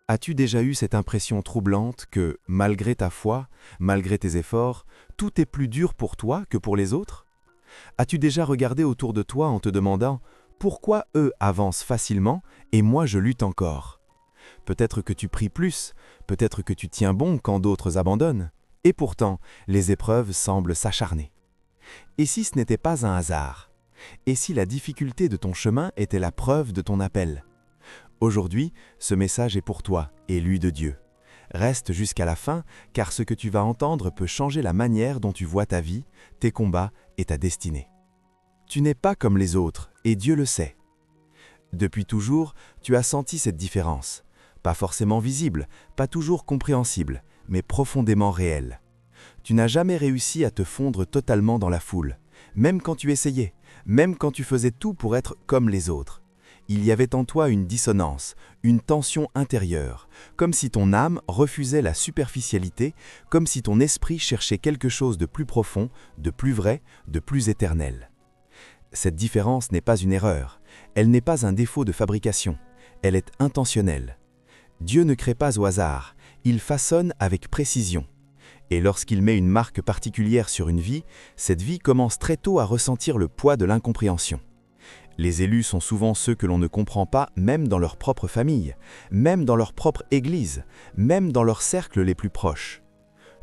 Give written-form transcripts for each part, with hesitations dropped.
As-tu déjà eu cette impression troublante que, malgré ta foi, malgré tes efforts, tout est plus dur pour toi que pour les autres? As-tu déjà regardé autour de toi en te demandant pourquoi eux avancent facilement et moi je lutte encore? Peut-être que tu pries plus, peut-être que tu tiens bon quand d'autres abandonnent, et pourtant les épreuves semblent s'acharner. Et si ce n'était pas un hasard? Et si la difficulté de ton chemin était la preuve de ton appel? Aujourd'hui, ce message est pour toi, élu de Dieu. Reste jusqu'à la fin, car ce que tu vas entendre peut changer la manière dont tu vois ta vie, tes combats et ta destinée. Tu n'es pas comme les autres, et Dieu le sait. Depuis toujours, tu as senti cette différence. Pas forcément visible, pas toujours compréhensible, mais profondément réelle. Tu n'as jamais réussi à te fondre totalement dans la foule, même quand tu essayais, même quand tu faisais tout pour être comme les autres. Il y avait en toi une dissonance, une tension intérieure, comme si ton âme refusait la superficialité, comme si ton esprit cherchait quelque chose de plus profond, de plus vrai, de plus éternel. Cette différence n'est pas une erreur, elle n'est pas un défaut de fabrication, elle est intentionnelle. Dieu ne crée pas au hasard, il façonne avec précision. Et lorsqu'il met une marque particulière sur une vie, cette vie commence très tôt à ressentir le poids de l'incompréhension. Les élus sont souvent ceux que l'on ne comprend pas même dans leur propre famille, même dans leur propre église, même dans leurs cercles les plus proches.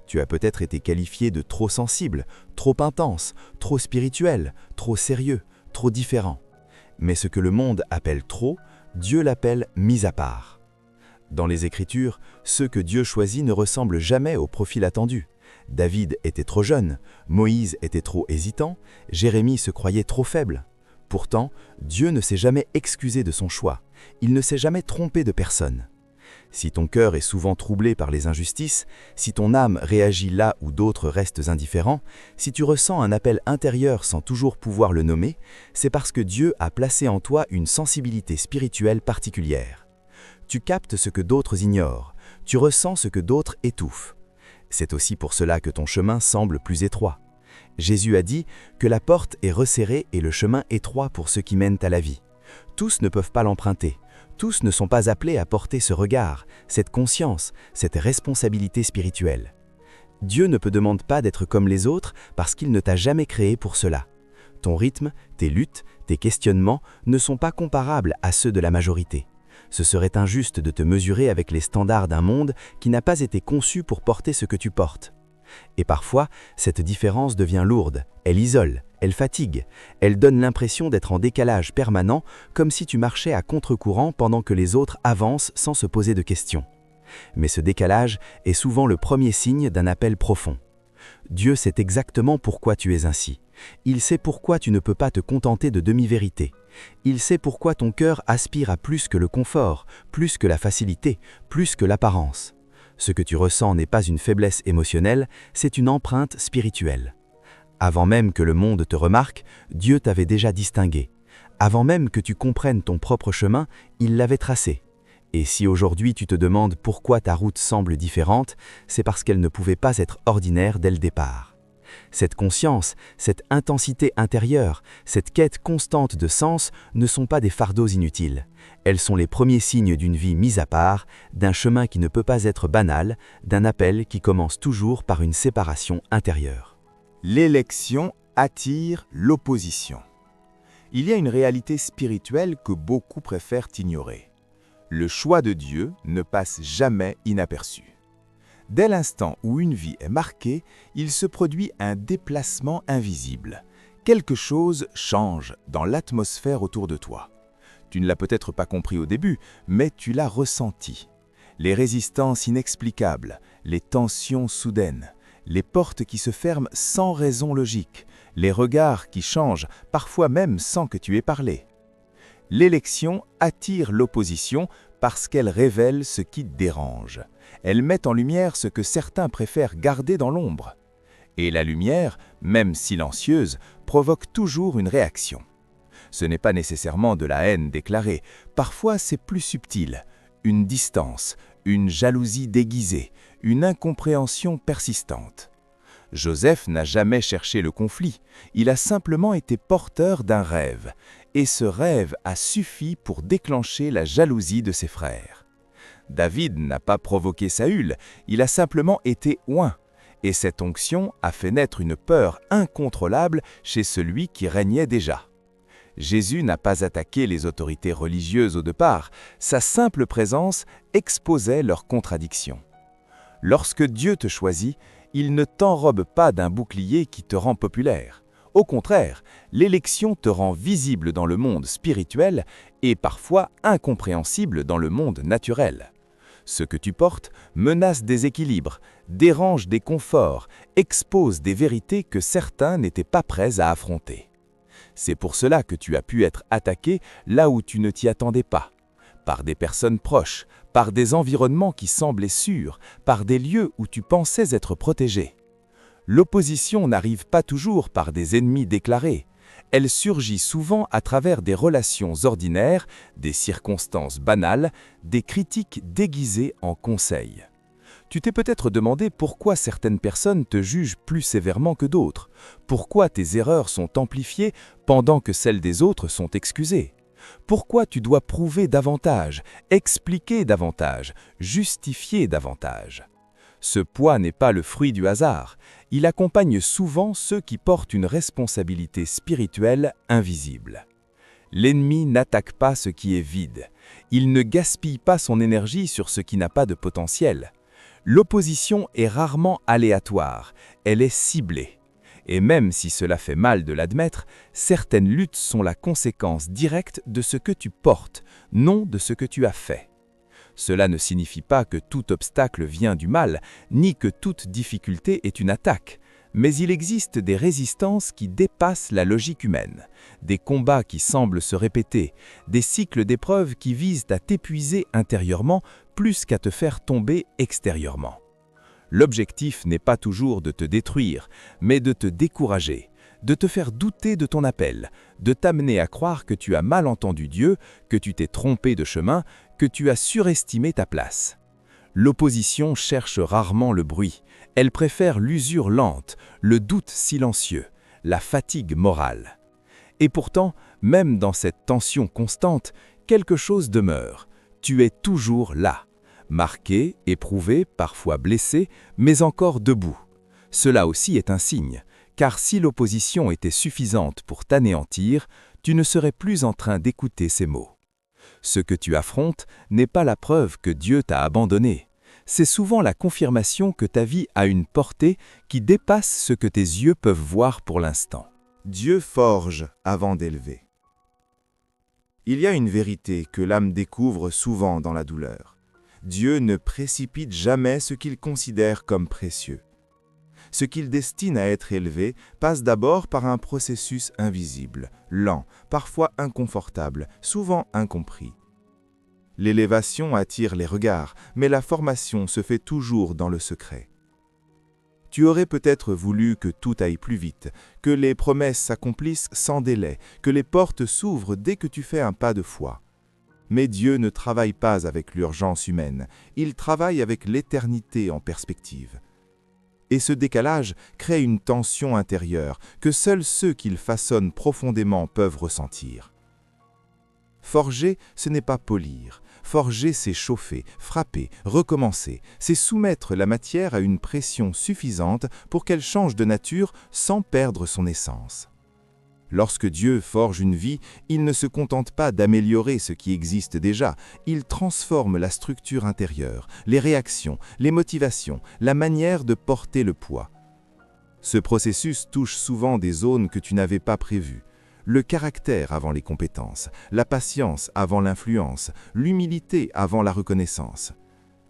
Tu as peut-être été qualifié de trop sensible, trop intense, trop spirituel, trop sérieux, trop différent. Mais ce que le monde appelle trop, Dieu l'appelle mis à part. Dans les Écritures, ceux que Dieu choisit ne ressemblent jamais au profil attendu. David était trop jeune, Moïse était trop hésitant, Jérémie se croyait trop faible. Pourtant, Dieu ne s'est jamais excusé de son choix. Il ne s'est jamais trompé de personne. Si ton cœur est souvent troublé par les injustices, si ton âme réagit là où d'autres restent indifférents, si tu ressens un appel intérieur sans toujours pouvoir le nommer, c'est parce que Dieu a placé en toi une sensibilité spirituelle particulière. Tu captes ce que d'autres ignorent, tu ressens ce que d'autres étouffent. C'est aussi pour cela que ton chemin semble plus étroit. Jésus a dit que la porte est resserrée et le chemin étroit pour ceux qui mènent à la vie. Tous ne peuvent pas l'emprunter. Tous ne sont pas appelés à porter ce regard, cette conscience, cette responsabilité spirituelle. Dieu ne te demande pas d'être comme les autres parce qu'il ne t'a jamais créé pour cela. Ton rythme, tes luttes, tes questionnements ne sont pas comparables à ceux de la majorité. Ce serait injuste de te mesurer avec les standards d'un monde qui n'a pas été conçu pour porter ce que tu portes. Et parfois, cette différence devient lourde, elle isole, elle fatigue, elle donne l'impression d'être en décalage permanent, comme si tu marchais à contre-courant pendant que les autres avancent sans se poser de questions. Mais ce décalage est souvent le premier signe d'un appel profond. Dieu sait exactement pourquoi tu es ainsi. Il sait pourquoi tu ne peux pas te contenter de demi-vérités. Il sait pourquoi ton cœur aspire à plus que le confort, plus que la facilité, plus que l'apparence. Ce que tu ressens n'est pas une faiblesse émotionnelle, c'est une empreinte spirituelle. Avant même que le monde te remarque, Dieu t'avait déjà distingué. Avant même que tu comprennes ton propre chemin, il l'avait tracé. Et si aujourd'hui tu te demandes pourquoi ta route semble différente, c'est parce qu'elle ne pouvait pas être ordinaire dès le départ. Cette conscience, cette intensité intérieure, cette quête constante de sens ne sont pas des fardeaux inutiles. Elles sont les premiers signes d'une vie mise à part, d'un chemin qui ne peut pas être banal, d'un appel qui commence toujours par une séparation intérieure. L'élection attire l'opposition. Il y a une réalité spirituelle que beaucoup préfèrent ignorer. Le choix de Dieu ne passe jamais inaperçu. Dès l'instant où une vie est marquée, il se produit un déplacement invisible. Quelque chose change dans l'atmosphère autour de toi. Tu ne l'as peut-être pas compris au début, mais tu l'as ressenti. Les résistances inexplicables, les tensions soudaines, les portes qui se ferment sans raison logique, les regards qui changent, parfois même sans que tu aies parlé. L'élection attire l'opposition parce qu'elle révèle ce qui dérange. Elle met en lumière ce que certains préfèrent garder dans l'ombre. Et la lumière, même silencieuse, provoque toujours une réaction. Ce n'est pas nécessairement de la haine déclarée, parfois c'est plus subtil, une distance, une jalousie déguisée, une incompréhension persistante. Joseph n'a jamais cherché le conflit, il a simplement été porteur d'un rêve, et ce rêve a suffi pour déclencher la jalousie de ses frères. David n'a pas provoqué Saül, il a simplement été oint. Et cette onction a fait naître une peur incontrôlable chez celui qui régnait déjà. Jésus n'a pas attaqué les autorités religieuses au départ, sa simple présence exposait leurs contradictions. Lorsque Dieu te choisit, il ne t'enrobe pas d'un bouclier qui te rend populaire. Au contraire, l'élection te rend visible dans le monde spirituel et parfois incompréhensible dans le monde naturel. Ce que tu portes menace des équilibres, dérange des conforts, expose des vérités que certains n'étaient pas prêts à affronter. C'est pour cela que tu as pu être attaqué là où tu ne t'y attendais pas, par des personnes proches, par des environnements qui semblaient sûrs, par des lieux où tu pensais être protégé. L'opposition n'arrive pas toujours par des ennemis déclarés. Elle surgit souvent à travers des relations ordinaires, des circonstances banales, des critiques déguisées en conseils. Tu t'es peut-être demandé pourquoi certaines personnes te jugent plus sévèrement que d'autres, pourquoi tes erreurs sont amplifiées pendant que celles des autres sont excusées. Pourquoi tu dois prouver davantage, expliquer davantage, justifier davantage. Ce poids n'est pas le fruit du hasard, il accompagne souvent ceux qui portent une responsabilité spirituelle invisible. L'ennemi n'attaque pas ce qui est vide, il ne gaspille pas son énergie sur ce qui n'a pas de potentiel. L'opposition est rarement aléatoire, elle est ciblée. Et même si cela fait mal de l'admettre, certaines luttes sont la conséquence directe de ce que tu portes, non de ce que tu as fait. Cela ne signifie pas que tout obstacle vient du mal, ni que toute difficulté est une attaque, mais il existe des résistances qui dépassent la logique humaine, des combats qui semblent se répéter, des cycles d'épreuves qui visent à t'épuiser intérieurement plus qu'à te faire tomber extérieurement. L'objectif n'est pas toujours de te détruire, mais de te décourager, de te faire douter de ton appel, de t'amener à croire que tu as mal entendu Dieu, que tu t'es trompé de chemin, que tu as surestimé ta place. L'opposition cherche rarement le bruit, elle préfère l'usure lente, le doute silencieux, la fatigue morale. Et pourtant, même dans cette tension constante, quelque chose demeure. Tu es toujours là, marqué, éprouvé, parfois blessé, mais encore debout. Cela aussi est un signe, car si l'opposition était suffisante pour t'anéantir, tu ne serais plus en train d'écouter ces mots. Ce que tu affrontes n'est pas la preuve que Dieu t'a abandonné. C'est souvent la confirmation que ta vie a une portée qui dépasse ce que tes yeux peuvent voir pour l'instant. Dieu forge avant d'élever. Il y a une vérité que l'âme découvre souvent dans la douleur. Dieu ne précipite jamais ce qu'il considère comme précieux. Ce qu'il destine à être élevé passe d'abord par un processus invisible, lent, parfois inconfortable, souvent incompris. L'élévation attire les regards, mais la formation se fait toujours dans le secret. Tu aurais peut-être voulu que tout aille plus vite, que les promesses s'accomplissent sans délai, que les portes s'ouvrent dès que tu fais un pas de foi. Mais Dieu ne travaille pas avec l'urgence humaine, il travaille avec l'éternité en perspective. Et ce décalage crée une tension intérieure que seuls ceux qu'il façonne profondément peuvent ressentir. Forger, ce n'est pas polir. Forger, c'est chauffer, frapper, recommencer. C'est soumettre la matière à une pression suffisante pour qu'elle change de nature sans perdre son essence. Lorsque Dieu forge une vie, il ne se contente pas d'améliorer ce qui existe déjà, il transforme la structure intérieure, les réactions, les motivations, la manière de porter le poids. Ce processus touche souvent des zones que tu n'avais pas prévues. Le caractère avant les compétences, la patience avant l'influence, l'humilité avant la reconnaissance.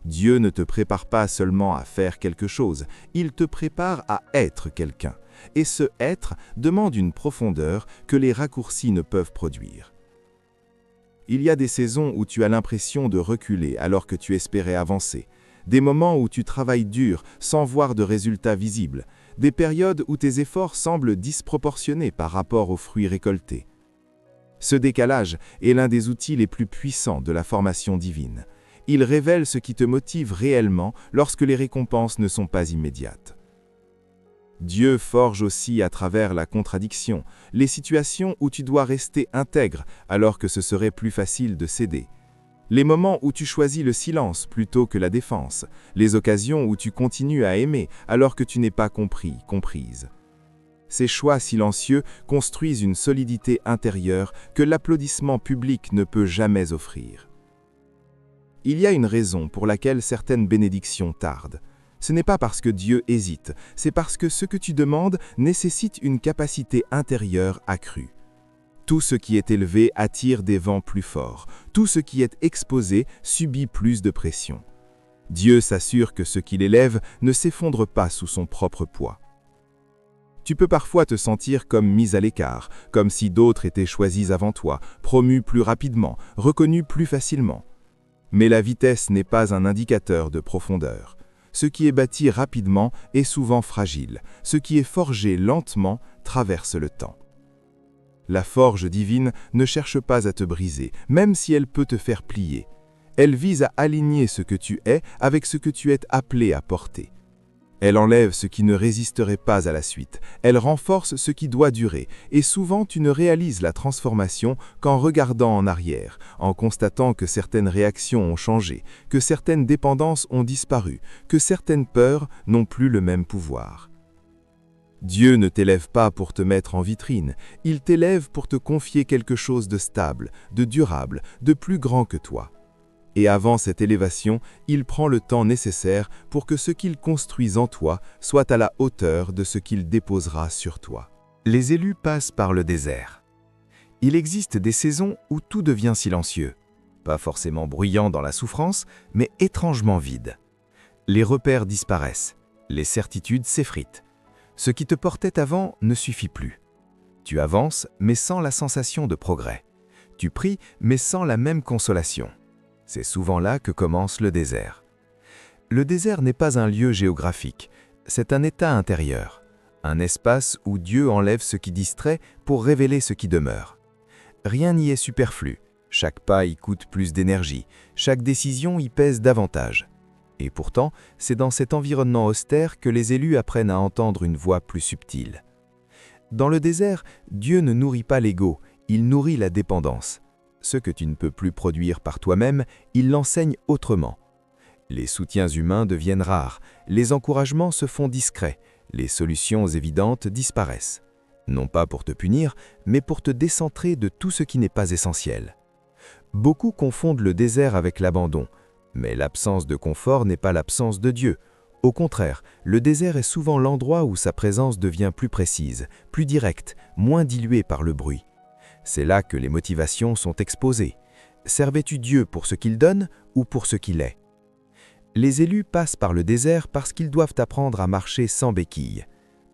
Dieu ne te prépare pas seulement à faire quelque chose, il te prépare à être quelqu'un. Et ce être demande une profondeur que les raccourcis ne peuvent produire. Il y a des saisons où tu as l'impression de reculer alors que tu espérais avancer, des moments où tu travailles dur sans voir de résultats visibles, des périodes où tes efforts semblent disproportionnés par rapport aux fruits récoltés. Ce décalage est l'un des outils les plus puissants de la formation divine. Il révèle ce qui te motive réellement lorsque les récompenses ne sont pas immédiates. Dieu forge aussi à travers la contradiction, les situations où tu dois rester intègre alors que ce serait plus facile de céder. Les moments où tu choisis le silence plutôt que la défense, les occasions où tu continues à aimer alors que tu n'es pas compris, comprise. Ces choix silencieux construisent une solidité intérieure que l'applaudissement public ne peut jamais offrir. Il y a une raison pour laquelle certaines bénédictions tardent. Ce n'est pas parce que Dieu hésite, c'est parce que ce que tu demandes nécessite une capacité intérieure accrue. Tout ce qui est élevé attire des vents plus forts. Tout ce qui est exposé subit plus de pression. Dieu s'assure que ce qu'il élève ne s'effondre pas sous son propre poids. Tu peux parfois te sentir comme mis à l'écart, comme si d'autres étaient choisis avant toi, promus plus rapidement, reconnus plus facilement. Mais la vitesse n'est pas un indicateur de profondeur. Ce qui est bâti rapidement est souvent fragile. Ce qui est forgé lentement traverse le temps. La forge divine ne cherche pas à te briser, même si elle peut te faire plier. Elle vise à aligner ce que tu es avec ce que tu es appelé à porter. Elle enlève ce qui ne résisterait pas à la suite. Elle renforce ce qui doit durer. Et souvent, tu ne réalises la transformation qu'en regardant en arrière, en constatant que certaines réactions ont changé, que certaines dépendances ont disparu, que certaines peurs n'ont plus le même pouvoir. Dieu ne t'élève pas pour te mettre en vitrine, il t'élève pour te confier quelque chose de stable, de durable, de plus grand que toi. Et avant cette élévation, il prend le temps nécessaire pour que ce qu'il construise en toi soit à la hauteur de ce qu'il déposera sur toi. Les élus passent par le désert. Il existe des saisons où tout devient silencieux, pas forcément bruyant dans la souffrance, mais étrangement vide. Les repères disparaissent, les certitudes s'effritent. Ce qui te portait avant ne suffit plus. Tu avances, mais sans la sensation de progrès. Tu pries, mais sans la même consolation. C'est souvent là que commence le désert. Le désert n'est pas un lieu géographique, c'est un état intérieur, un espace où Dieu enlève ce qui distrait pour révéler ce qui demeure. Rien n'y est superflu, chaque pas y coûte plus d'énergie, chaque décision y pèse davantage. Et pourtant, c'est dans cet environnement austère que les élus apprennent à entendre une voix plus subtile. Dans le désert, Dieu ne nourrit pas l'ego, il nourrit la dépendance. Ce que tu ne peux plus produire par toi-même, il l'enseigne autrement. Les soutiens humains deviennent rares, les encouragements se font discrets, les solutions évidentes disparaissent. Non pas pour te punir, mais pour te décentrer de tout ce qui n'est pas essentiel. Beaucoup confondent le désert avec l'abandon, mais l'absence de confort n'est pas l'absence de Dieu. Au contraire, le désert est souvent l'endroit où sa présence devient plus précise, plus directe, moins diluée par le bruit. C'est là que les motivations sont exposées. Servais-tu Dieu pour ce qu'il donne ou pour ce qu'il est? Les élus passent par le désert parce qu'ils doivent apprendre à marcher sans béquilles.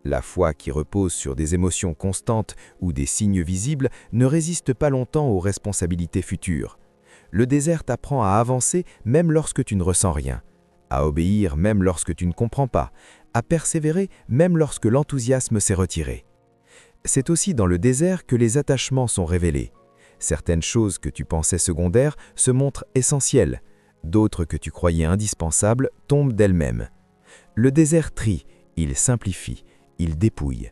La foi qui repose sur des émotions constantes ou des signes visibles ne résiste pas longtemps aux responsabilités futures. Le désert t'apprend à avancer même lorsque tu ne ressens rien, à obéir même lorsque tu ne comprends pas, à persévérer même lorsque l'enthousiasme s'est retiré. C'est aussi dans le désert que les attachements sont révélés. Certaines choses que tu pensais secondaires se montrent essentielles, d'autres que tu croyais indispensables tombent d'elles-mêmes. Le désert trie, il simplifie, il dépouille.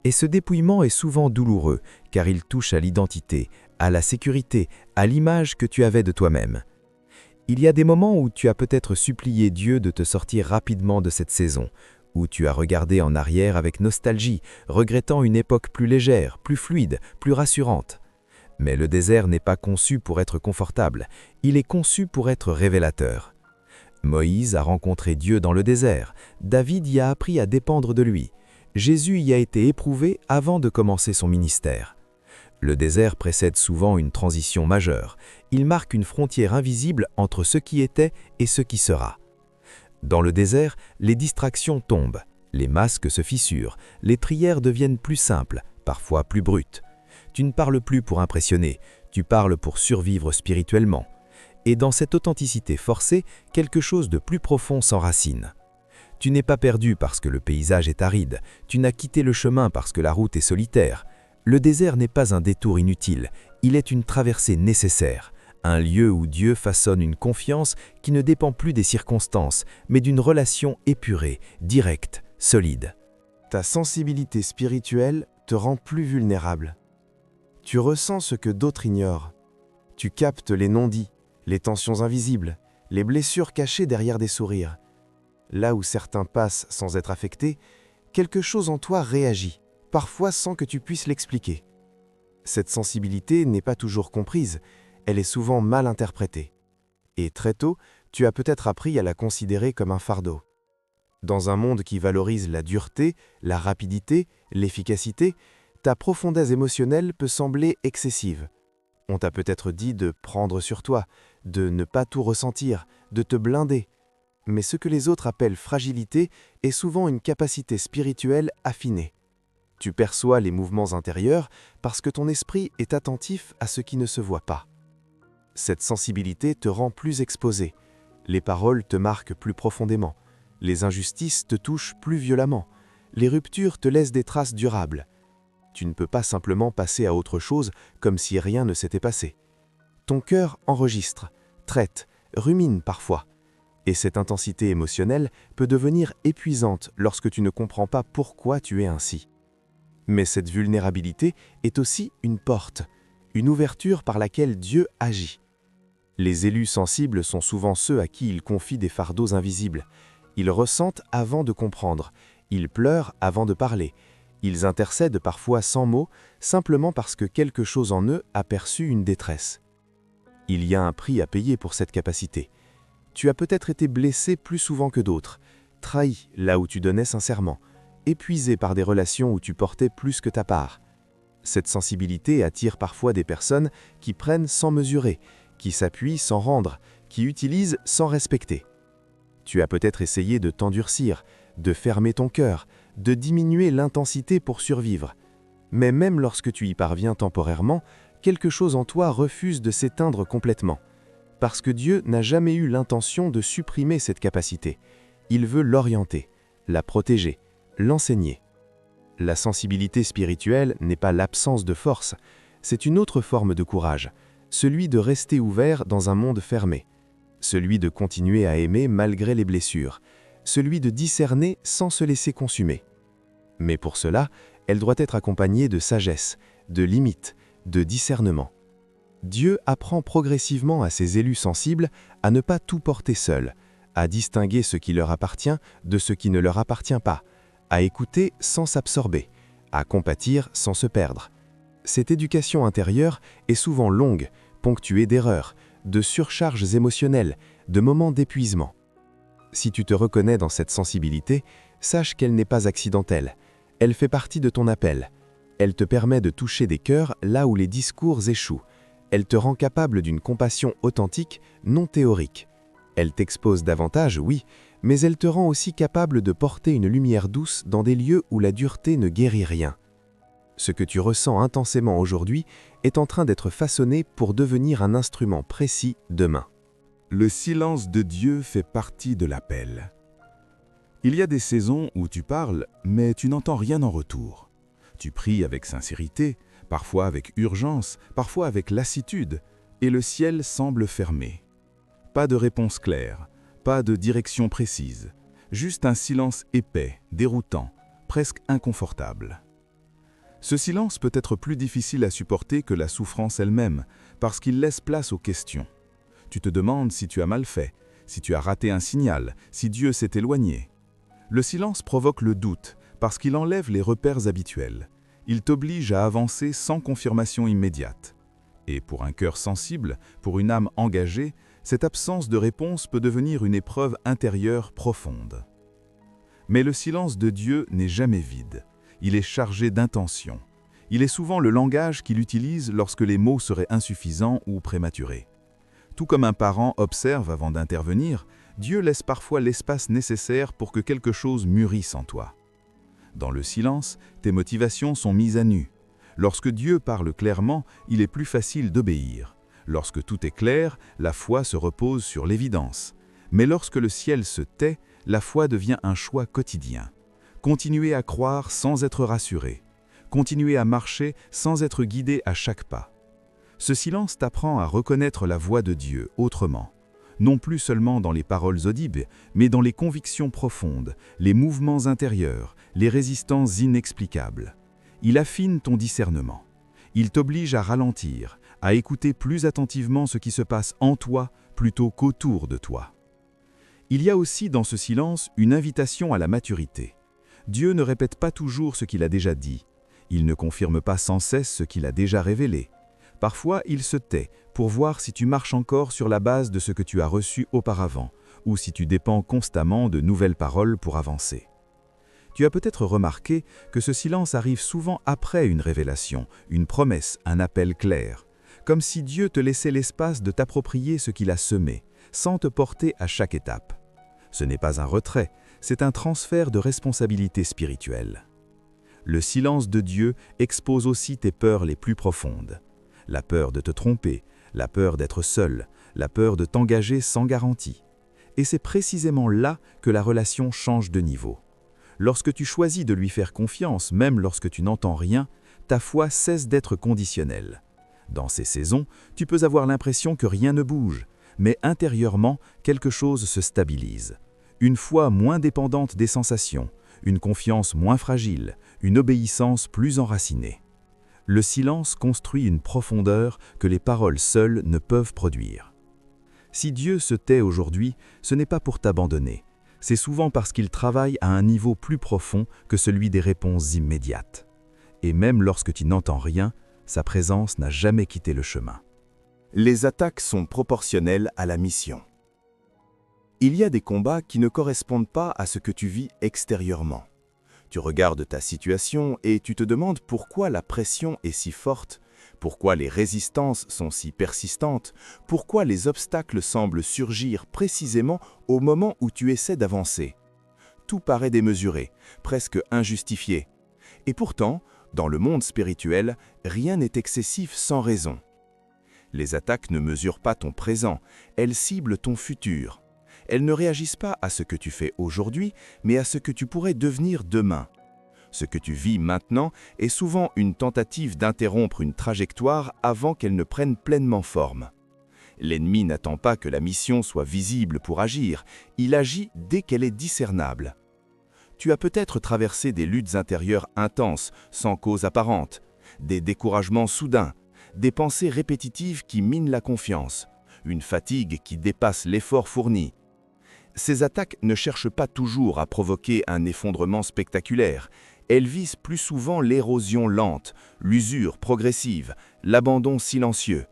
Et ce dépouillement est souvent douloureux, car il touche à l'identité, à la sécurité, à l'image que tu avais de toi-même. Il y a des moments où tu as peut-être supplié Dieu de te sortir rapidement de cette saison, où tu as regardé en arrière avec nostalgie, regrettant une époque plus légère, plus fluide, plus rassurante. Mais le désert n'est pas conçu pour être confortable, il est conçu pour être révélateur. Moïse a rencontré Dieu dans le désert, David y a appris à dépendre de lui, Jésus y a été éprouvé avant de commencer son ministère. Le désert précède souvent une transition majeure, il marque une frontière invisible entre ce qui était et ce qui sera. Dans le désert, les distractions tombent, les masques se fissurent, les prières deviennent plus simples, parfois plus brutes. Tu ne parles plus pour impressionner, tu parles pour survivre spirituellement. Et dans cette authenticité forcée, quelque chose de plus profond s'enracine. Tu n'es pas perdu parce que le paysage est aride, tu n'as quitté le chemin parce que la route est solitaire. Le désert n'est pas un détour inutile, il est une traversée nécessaire, un lieu où Dieu façonne une confiance qui ne dépend plus des circonstances, mais d'une relation épurée, directe, solide. Ta sensibilité spirituelle te rend plus vulnérable. Tu ressens ce que d'autres ignorent. Tu captes les non-dits, les tensions invisibles, les blessures cachées derrière des sourires. Là où certains passent sans être affectés, quelque chose en toi réagit, parfois sans que tu puisses l'expliquer. Cette sensibilité n'est pas toujours comprise, elle est souvent mal interprétée. Et très tôt, tu as peut-être appris à la considérer comme un fardeau. Dans un monde qui valorise la dureté, la rapidité, l'efficacité, ta profondeur émotionnelle peut sembler excessive. On t'a peut-être dit de prendre sur toi, de ne pas tout ressentir, de te blinder. Mais ce que les autres appellent fragilité est souvent une capacité spirituelle affinée. Tu perçois les mouvements intérieurs parce que ton esprit est attentif à ce qui ne se voit pas. Cette sensibilité te rend plus exposé. Les paroles te marquent plus profondément. Les injustices te touchent plus violemment. Les ruptures te laissent des traces durables. Tu ne peux pas simplement passer à autre chose comme si rien ne s'était passé. Ton cœur enregistre, traite, rumine parfois. Et cette intensité émotionnelle peut devenir épuisante lorsque tu ne comprends pas pourquoi tu es ainsi. Mais cette vulnérabilité est aussi une porte, une ouverture par laquelle Dieu agit. Les élus sensibles sont souvent ceux à qui il confie des fardeaux invisibles. Ils ressentent avant de comprendre, ils pleurent avant de parler, ils intercèdent parfois sans mots, simplement parce que quelque chose en eux a perçu une détresse. Il y a un prix à payer pour cette capacité. Tu as peut-être été blessé plus souvent que d'autres, trahi là où tu donnais sincèrement, épuisé par des relations où tu portais plus que ta part. Cette sensibilité attire parfois des personnes qui prennent sans mesurer, qui s'appuient sans rendre, qui utilisent sans respecter. Tu as peut-être essayé de t'endurcir, de fermer ton cœur, de diminuer l'intensité pour survivre. Mais même lorsque tu y parviens temporairement, quelque chose en toi refuse de s'éteindre complètement. Parce que Dieu n'a jamais eu l'intention de supprimer cette capacité. Il veut l'orienter, la protéger, l'enseigner. La sensibilité spirituelle n'est pas l'absence de force, c'est une autre forme de courage, celui de rester ouvert dans un monde fermé, celui de continuer à aimer malgré les blessures, celui de discerner sans se laisser consumer. Mais pour cela, elle doit être accompagnée de sagesse, de limites, de discernement. Dieu apprend progressivement à ses élus sensibles à ne pas tout porter seuls, à distinguer ce qui leur appartient de ce qui ne leur appartient pas, à écouter sans s'absorber, à compatir sans se perdre. Cette éducation intérieure est souvent longue, ponctuée d'erreurs, de surcharges émotionnelles, de moments d'épuisement. Si tu te reconnais dans cette sensibilité, sache qu'elle n'est pas accidentelle. Elle fait partie de ton appel. Elle te permet de toucher des cœurs là où les discours échouent. Elle te rend capable d'une compassion authentique, non théorique. Elle t'expose davantage, oui, mais elle te rend aussi capable de porter une lumière douce dans des lieux où la dureté ne guérit rien. Ce que tu ressens intensément aujourd'hui est en train d'être façonné pour devenir un instrument précis demain. Le silence de Dieu fait partie de l'appel. Il y a des saisons où tu parles, mais tu n'entends rien en retour. Tu pries avec sincérité, parfois avec urgence, parfois avec lassitude, et le ciel semble fermé. Pas de réponse claire, pas de direction précise, juste un silence épais, déroutant, presque inconfortable. Ce silence peut être plus difficile à supporter que la souffrance elle-même, parce qu'il laisse place aux questions. Tu te demandes si tu as mal fait, si tu as raté un signal, si Dieu s'est éloigné. Le silence provoque le doute, parce qu'il enlève les repères habituels. Il t'oblige à avancer sans confirmation immédiate. Et pour un cœur sensible, pour une âme engagée, cette absence de réponse peut devenir une épreuve intérieure profonde. Mais le silence de Dieu n'est jamais vide. Il est chargé d'intention. Il est souvent le langage qu'il utilise lorsque les mots seraient insuffisants ou prématurés. Tout comme un parent observe avant d'intervenir, Dieu laisse parfois l'espace nécessaire pour que quelque chose mûrisse en toi. Dans le silence, tes motivations sont mises à nu. Lorsque Dieu parle clairement, il est plus facile d'obéir. Lorsque tout est clair, la foi se repose sur l'évidence. Mais lorsque le ciel se tait, la foi devient un choix quotidien. Continuer à croire sans être rassuré. Continuer à marcher sans être guidé à chaque pas. Ce silence t'apprend à reconnaître la voix de Dieu autrement. Non plus seulement dans les paroles audibles, mais dans les convictions profondes, les mouvements intérieurs, les résistances inexplicables. Il affine ton discernement. Il t'oblige à ralentir, à écouter plus attentivement ce qui se passe en toi plutôt qu'autour de toi. Il y a aussi dans ce silence une invitation à la maturité. Dieu ne répète pas toujours ce qu'il a déjà dit. Il ne confirme pas sans cesse ce qu'il a déjà révélé. Parfois, il se tait pour voir si tu marches encore sur la base de ce que tu as reçu auparavant, ou si tu dépends constamment de nouvelles paroles pour avancer. Tu as peut-être remarqué que ce silence arrive souvent après une révélation, une promesse, un appel clair, comme si Dieu te laissait l'espace de t'approprier ce qu'il a semé, sans te porter à chaque étape. Ce n'est pas un retrait, c'est un transfert de responsabilité spirituelle. Le silence de Dieu expose aussi tes peurs les plus profondes. La peur de te tromper, la peur d'être seul, la peur de t'engager sans garantie. Et c'est précisément là que la relation change de niveau. Lorsque tu choisis de lui faire confiance, même lorsque tu n'entends rien, ta foi cesse d'être conditionnelle. Dans ces saisons, tu peux avoir l'impression que rien ne bouge, mais intérieurement, quelque chose se stabilise. Une foi moins dépendante des sensations, une confiance moins fragile, une obéissance plus enracinée. Le silence construit une profondeur que les paroles seules ne peuvent produire. Si Dieu se tait aujourd'hui, ce n'est pas pour t'abandonner. C'est souvent parce qu'il travaille à un niveau plus profond que celui des réponses immédiates. Et même lorsque tu n'entends rien, sa présence n'a jamais quitté le chemin. Les attaques sont proportionnelles à la mission. Il y a des combats qui ne correspondent pas à ce que tu vis extérieurement. Tu regardes ta situation et tu te demandes pourquoi la pression est si forte, pourquoi les résistances sont si persistantes, pourquoi les obstacles semblent surgir précisément au moment où tu essaies d'avancer. Tout paraît démesuré, presque injustifié. Et pourtant, dans le monde spirituel, rien n'est excessif sans raison. Les attaques ne mesurent pas ton présent, elles ciblent ton futur. Elles ne réagissent pas à ce que tu fais aujourd'hui, mais à ce que tu pourrais devenir demain. Ce que tu vis maintenant est souvent une tentative d'interrompre une trajectoire avant qu'elle ne prenne pleinement forme. L'ennemi n'attend pas que la mission soit visible pour agir, il agit dès qu'elle est discernable. Tu as peut-être traversé des luttes intérieures intenses, sans cause apparente, des découragements soudains, des pensées répétitives qui minent la confiance, une fatigue qui dépasse l'effort fourni. Ces attaques ne cherchent pas toujours à provoquer un effondrement spectaculaire. Elles visent plus souvent l'érosion lente, l'usure progressive, l'abandon silencieux.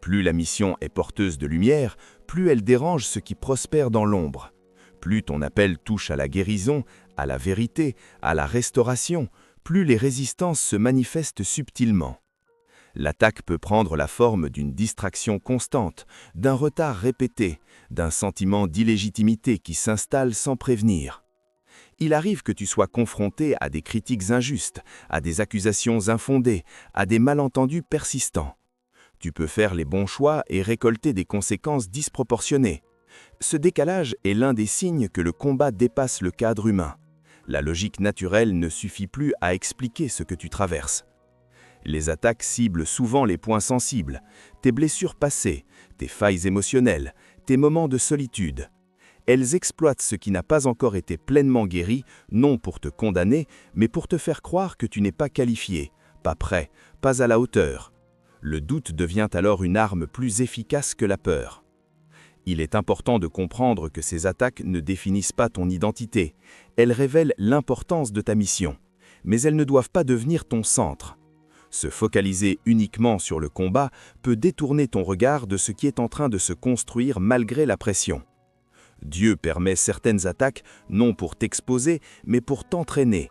Plus la mission est porteuse de lumière, plus elle dérange ce qui prospère dans l'ombre. Plus ton appel touche à la guérison, à la vérité, à la restauration, plus les résistances se manifestent subtilement. L'attaque peut prendre la forme d'une distraction constante, d'un retard répété, d'un sentiment d'illégitimité qui s'installe sans prévenir. Il arrive que tu sois confronté à des critiques injustes, à des accusations infondées, à des malentendus persistants. Tu peux faire les bons choix et récolter des conséquences disproportionnées. Ce décalage est l'un des signes que le combat dépasse le cadre humain. La logique naturelle ne suffit plus à expliquer ce que tu traverses. Les attaques ciblent souvent les points sensibles, tes blessures passées, tes failles émotionnelles, tes moments de solitude. Elles exploitent ce qui n'a pas encore été pleinement guéri, non pour te condamner, mais pour te faire croire que tu n'es pas qualifié, pas prêt, pas à la hauteur. Le doute devient alors une arme plus efficace que la peur. Il est important de comprendre que ces attaques ne définissent pas ton identité. Elles révèlent l'importance de ta mission, mais elles ne doivent pas devenir ton centre. Se focaliser uniquement sur le combat peut détourner ton regard de ce qui est en train de se construire malgré la pression. Dieu permet certaines attaques non pour t'exposer, mais pour t'entraîner.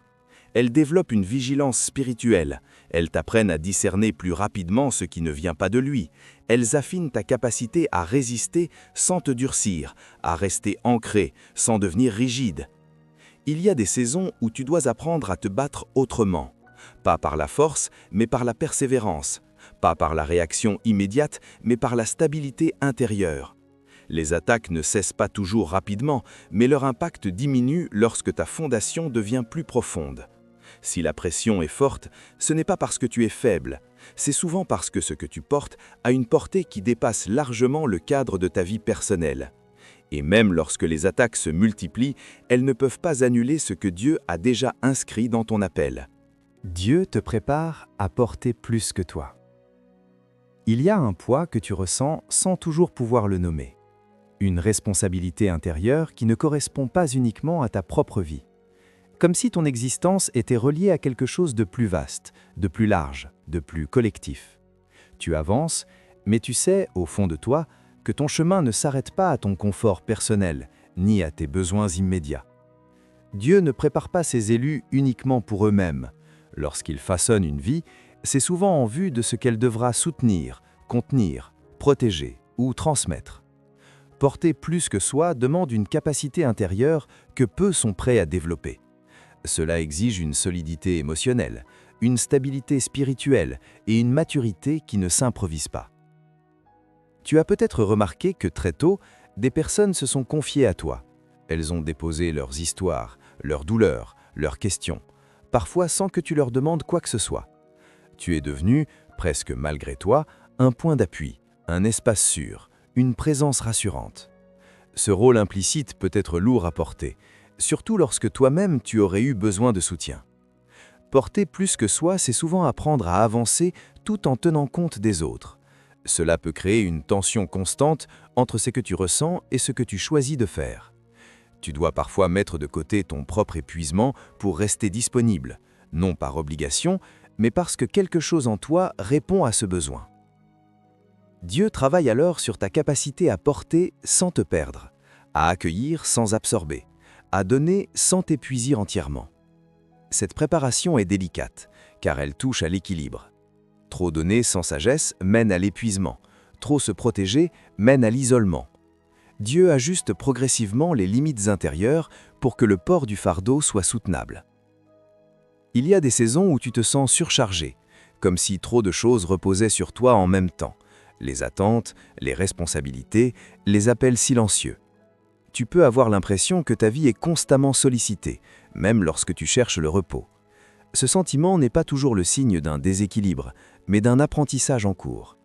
Elles développent une vigilance spirituelle. Elles t'apprennent à discerner plus rapidement ce qui ne vient pas de lui. Elles affinent ta capacité à résister sans te durcir, à rester ancré sans devenir rigide. Il y a des saisons où tu dois apprendre à te battre autrement. Pas par la force, mais par la persévérance. Pas par la réaction immédiate, mais par la stabilité intérieure. Les attaques ne cessent pas toujours rapidement, mais leur impact diminue lorsque ta fondation devient plus profonde. Si la pression est forte, ce n'est pas parce que tu es faible, c'est souvent parce que ce que tu portes a une portée qui dépasse largement le cadre de ta vie personnelle. Et même lorsque les attaques se multiplient, elles ne peuvent pas annuler ce que Dieu a déjà inscrit dans ton appel. Dieu te prépare à porter plus que toi. Il y a un poids que tu ressens sans toujours pouvoir le nommer. Une responsabilité intérieure qui ne correspond pas uniquement à ta propre vie. Comme si ton existence était reliée à quelque chose de plus vaste, de plus large, de plus collectif. Tu avances, mais tu sais, au fond de toi, que ton chemin ne s'arrête pas à ton confort personnel, ni à tes besoins immédiats. Dieu ne prépare pas ses élus uniquement pour eux-mêmes. Lorsqu'il façonne une vie, c'est souvent en vue de ce qu'elle devra soutenir, contenir, protéger ou transmettre. Porter plus que soi demande une capacité intérieure que peu sont prêts à développer. Cela exige une solidité émotionnelle, une stabilité spirituelle et une maturité qui ne s'improvise pas. Tu as peut-être remarqué que très tôt, des personnes se sont confiées à toi. Elles ont déposé leurs histoires, leurs douleurs, leurs questions, parfois sans que tu leur demandes quoi que ce soit. Tu es devenu, presque malgré toi, un point d'appui, un espace sûr, une présence rassurante. Ce rôle implicite peut être lourd à porter, surtout lorsque toi-même tu aurais eu besoin de soutien. Porter plus que soi, c'est souvent apprendre à avancer tout en tenant compte des autres. Cela peut créer une tension constante entre ce que tu ressens et ce que tu choisis de faire. Tu dois parfois mettre de côté ton propre épuisement pour rester disponible, non par obligation, mais parce que quelque chose en toi répond à ce besoin. Dieu travaille alors sur ta capacité à porter sans te perdre, à accueillir sans absorber, à donner sans t'épuiser entièrement. Cette préparation est délicate, car elle touche à l'équilibre. Trop donner sans sagesse mène à l'épuisement, trop se protéger mène à l'isolement. Dieu ajuste progressivement les limites intérieures pour que le port du fardeau soit soutenable. Il y a des saisons où tu te sens surchargé, comme si trop de choses reposaient sur toi en même temps. Les attentes, les responsabilités, les appels silencieux. Tu peux avoir l'impression que ta vie est constamment sollicitée, même lorsque tu cherches le repos. Ce sentiment n'est pas toujours le signe d'un déséquilibre, mais d'un apprentissage en cours.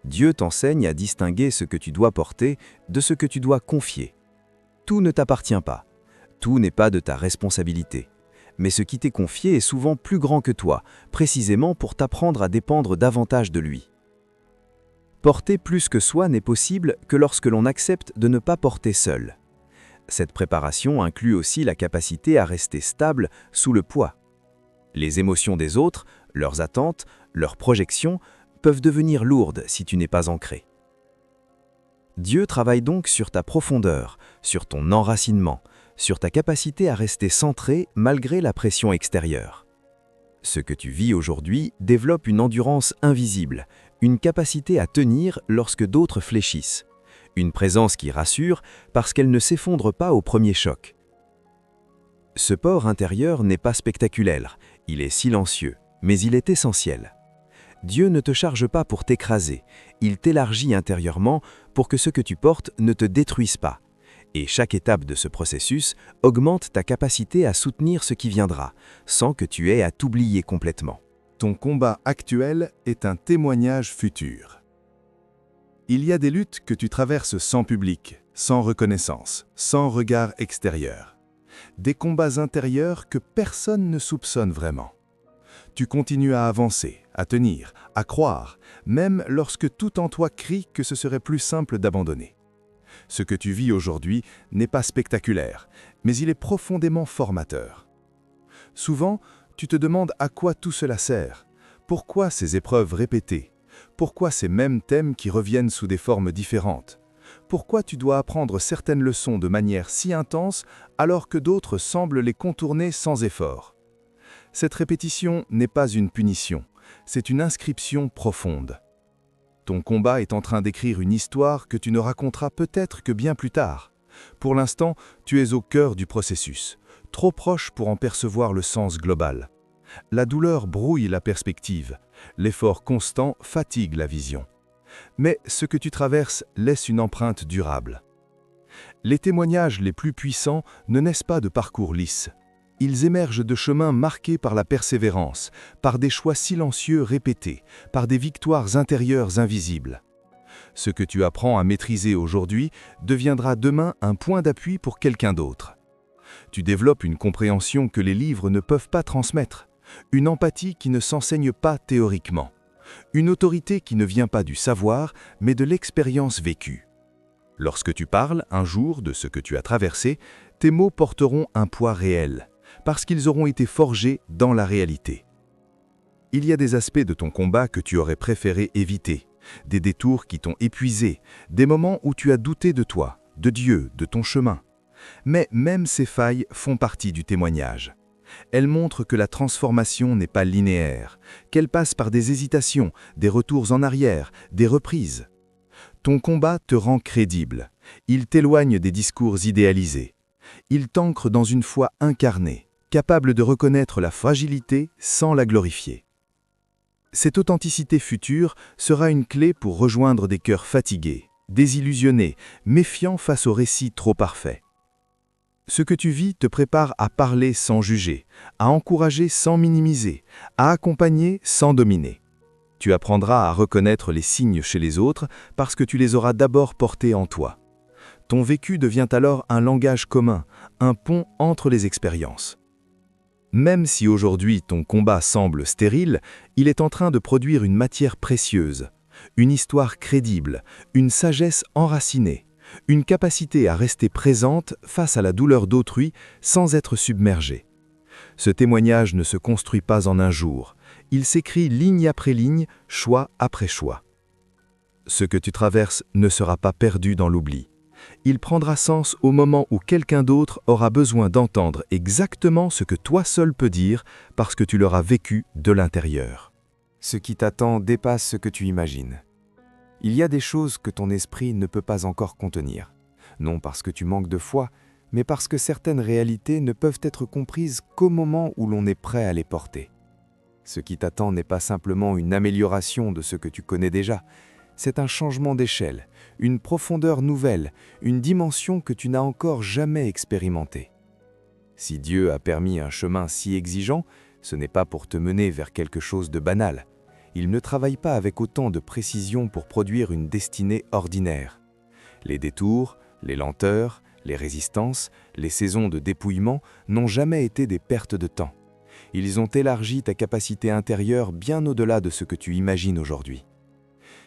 Dieu t'enseigne à distinguer ce que tu dois porter de ce que tu dois confier. Tout ne t'appartient pas, tout n'est pas de ta responsabilité. Mais ce qui t'est confié est souvent plus grand que toi, précisément pour t'apprendre à dépendre davantage de lui. Porter plus que soi n'est possible que lorsque l'on accepte de ne pas porter seul. Cette préparation inclut aussi la capacité à rester stable sous le poids. Les émotions des autres, leurs attentes, leurs projections peuvent devenir lourdes si tu n'es pas ancré. Dieu travaille donc sur ta profondeur, sur ton enracinement, sur ta capacité à rester centré malgré la pression extérieure. Ce que tu vis aujourd'hui développe une endurance invisible, une capacité à tenir lorsque d'autres fléchissent, une présence qui rassure parce qu'elle ne s'effondre pas au premier choc. Ce port intérieur n'est pas spectaculaire, il est silencieux, mais il est essentiel. Dieu ne te charge pas pour t'écraser, il t'élargit intérieurement pour que ce que tu portes ne te détruise pas. Et chaque étape de ce processus augmente ta capacité à soutenir ce qui viendra, sans que tu aies à t'oublier complètement. Ton combat actuel est un témoignage futur. Il y a des luttes que tu traverses sans public, sans reconnaissance, sans regard extérieur. Des combats intérieurs que personne ne soupçonne vraiment. Tu continues à avancer, à tenir, à croire, même lorsque tout en toi crie que ce serait plus simple d'abandonner. Ce que tu vis aujourd'hui n'est pas spectaculaire, mais il est profondément formateur. Souvent, tu te demandes à quoi tout cela sert. Pourquoi ces épreuves répétées? Pourquoi ces mêmes thèmes qui reviennent sous des formes différentes? Pourquoi tu dois apprendre certaines leçons de manière si intense alors que d'autres semblent les contourner sans effort? Cette répétition n'est pas une punition, c'est une inscription profonde. Ton combat est en train d'écrire une histoire que tu ne raconteras peut-être que bien plus tard. Pour l'instant, tu es au cœur du processus, trop proche pour en percevoir le sens global. La douleur brouille la perspective, l'effort constant fatigue la vision. Mais ce que tu traverses laisse une empreinte durable. Les témoignages les plus puissants ne naissent pas de parcours lisses. Ils émergent de chemins marqués par la persévérance, par des choix silencieux répétés, par des victoires intérieures invisibles. Ce que tu apprends à maîtriser aujourd'hui deviendra demain un point d'appui pour quelqu'un d'autre. Tu développes une compréhension que les livres ne peuvent pas transmettre, une empathie qui ne s'enseigne pas théoriquement, une autorité qui ne vient pas du savoir, mais de l'expérience vécue. Lorsque tu parles un jour de ce que tu as traversé, tes mots porteront un poids réel, parce qu'ils auront été forgés dans la réalité. Il y a des aspects de ton combat que tu aurais préféré éviter, des détours qui t'ont épuisé, des moments où tu as douté de toi, de Dieu, de ton chemin. Mais même ces failles font partie du témoignage. Elles montrent que la transformation n'est pas linéaire, qu'elle passe par des hésitations, des retours en arrière, des reprises. Ton combat te rend crédible. Il t'éloigne des discours idéalisés. Il t'ancre dans une foi incarnée, capable de reconnaître la fragilité sans la glorifier. Cette authenticité future sera une clé pour rejoindre des cœurs fatigués, désillusionnés, méfiants face aux récits trop parfaits. Ce que tu vis te prépare à parler sans juger, à encourager sans minimiser, à accompagner sans dominer. Tu apprendras à reconnaître les signes chez les autres parce que tu les auras d'abord portés en toi. Ton vécu devient alors un langage commun, un pont entre les expériences. Même si aujourd'hui ton combat semble stérile, il est en train de produire une matière précieuse, une histoire crédible, une sagesse enracinée, une capacité à rester présente face à la douleur d'autrui sans être submergée. Ce témoignage ne se construit pas en un jour, il s'écrit ligne après ligne, choix après choix. Ce que tu traverses ne sera pas perdu dans l'oubli. Il prendra sens au moment où quelqu'un d'autre aura besoin d'entendre exactement ce que toi seul peux dire parce que tu l'auras vécu de l'intérieur. Ce qui t'attend dépasse ce que tu imagines. Il y a des choses que ton esprit ne peut pas encore contenir, non parce que tu manques de foi, mais parce que certaines réalités ne peuvent être comprises qu'au moment où l'on est prêt à les porter. Ce qui t'attend n'est pas simplement une amélioration de ce que tu connais déjà, c'est un changement d'échelle, une profondeur nouvelle, une dimension que tu n'as encore jamais expérimentée. Si Dieu a permis un chemin si exigeant, ce n'est pas pour te mener vers quelque chose de banal. Il ne travaille pas avec autant de précision pour produire une destinée ordinaire. Les détours, les lenteurs, les résistances, les saisons de dépouillement n'ont jamais été des pertes de temps. Ils ont élargi ta capacité intérieure bien au-delà de ce que tu imagines aujourd'hui.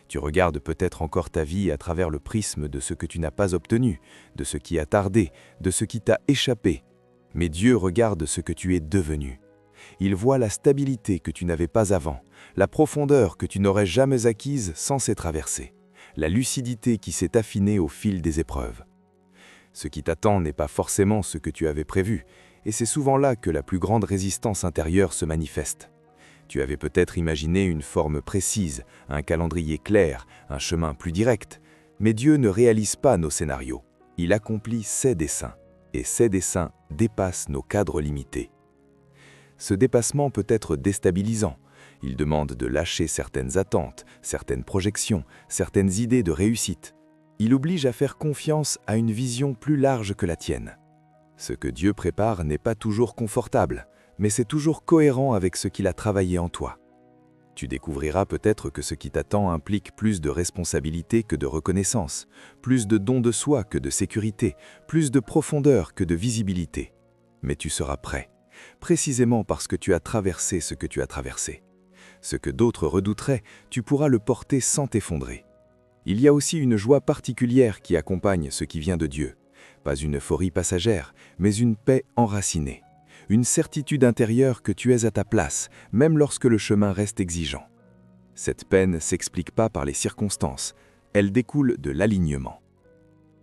Tu regardes peut-être encore ta vie à travers le prisme de ce que tu n'as pas obtenu, de ce qui a tardé, de ce qui t'a échappé. Mais Dieu regarde ce que tu es devenu. Il voit la stabilité que tu n'avais pas avant, la profondeur que tu n'aurais jamais acquise sans ces traversées, la lucidité qui s'est affinée au fil des épreuves. Ce qui t'attend n'est pas forcément ce que tu avais prévu, et c'est souvent là que la plus grande résistance intérieure se manifeste. Tu avais peut-être imaginé une forme précise, un calendrier clair, un chemin plus direct, mais Dieu ne réalise pas nos scénarios. Il accomplit ses desseins, et ses desseins dépassent nos cadres limités. Ce dépassement peut être déstabilisant. Il demande de lâcher certaines attentes, certaines projections, certaines idées de réussite. Il oblige à faire confiance à une vision plus large que la tienne. Ce que Dieu prépare n'est pas toujours confortable, mais c'est toujours cohérent avec ce qu'il a travaillé en toi. Tu découvriras peut-être que ce qui t'attend implique plus de responsabilité que de reconnaissance, plus de don de soi que de sécurité, plus de profondeur que de visibilité. Mais tu seras prêt, précisément parce que tu as traversé ce que tu as traversé. Ce que d'autres redouteraient, tu pourras le porter sans t'effondrer. Il y a aussi une joie particulière qui accompagne ce qui vient de Dieu. Pas une euphorie passagère, mais une paix enracinée. Une certitude intérieure que tu es à ta place, même lorsque le chemin reste exigeant. Cette paix ne s'explique pas par les circonstances, elle découle de l'alignement.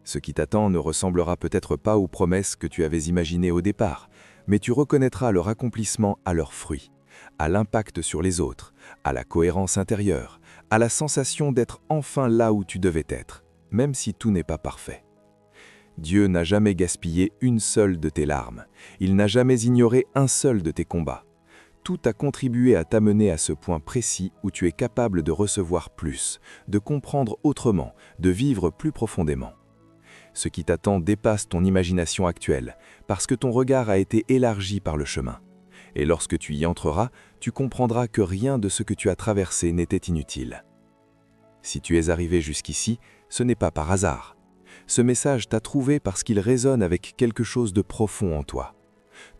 Ce qui t'attend ne ressemblera peut-être pas aux promesses que tu avais imaginées au départ, mais tu reconnaîtras leur accomplissement à leurs fruits, à l'impact sur les autres, à la cohérence intérieure, à la sensation d'être enfin là où tu devais être, même si tout n'est pas parfait. Dieu n'a jamais gaspillé une seule de tes larmes. Il n'a jamais ignoré un seul de tes combats. Tout a contribué à t'amener à ce point précis où tu es capable de recevoir plus, de comprendre autrement, de vivre plus profondément. Ce qui t'attend dépasse ton imagination actuelle, parce que ton regard a été élargi par le chemin. Et lorsque tu y entreras, tu comprendras que rien de ce que tu as traversé n'était inutile. Si tu es arrivé jusqu'ici, ce n'est pas par hasard. Ce message t'a trouvé parce qu'il résonne avec quelque chose de profond en toi.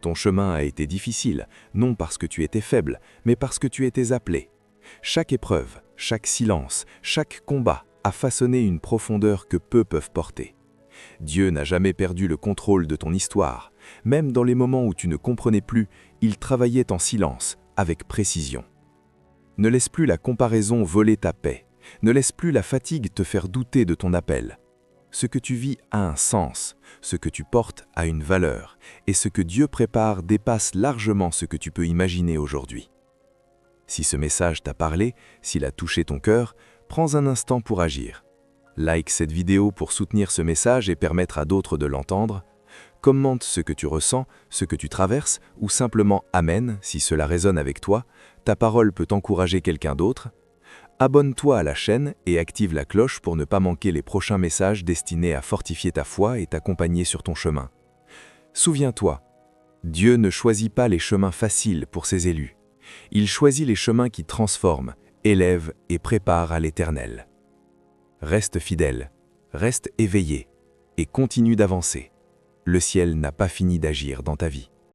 Ton chemin a été difficile, non parce que tu étais faible, mais parce que tu étais appelé. Chaque épreuve, chaque silence, chaque combat a façonné une profondeur que peu peuvent porter. Dieu n'a jamais perdu le contrôle de ton histoire. Même dans les moments où tu ne comprenais plus, il travaillait en silence, avec précision. Ne laisse plus la comparaison voler ta paix. Ne laisse plus la fatigue te faire douter de ton appel. Ce que tu vis a un sens, ce que tu portes a une valeur, et ce que Dieu prépare dépasse largement ce que tu peux imaginer aujourd'hui. Si ce message t'a parlé, s'il a touché ton cœur, prends un instant pour agir. Like cette vidéo pour soutenir ce message et permettre à d'autres de l'entendre. Commente ce que tu ressens, ce que tu traverses, ou simplement Amen si cela résonne avec toi. Ta parole peut encourager quelqu'un d'autre. Abonne-toi à la chaîne et active la cloche pour ne pas manquer les prochains messages destinés à fortifier ta foi et t'accompagner sur ton chemin. Souviens-toi, Dieu ne choisit pas les chemins faciles pour ses élus. Il choisit les chemins qui transforment, élèvent et préparent à l'éternel. Reste fidèle, reste éveillé et continue d'avancer. Le ciel n'a pas fini d'agir dans ta vie.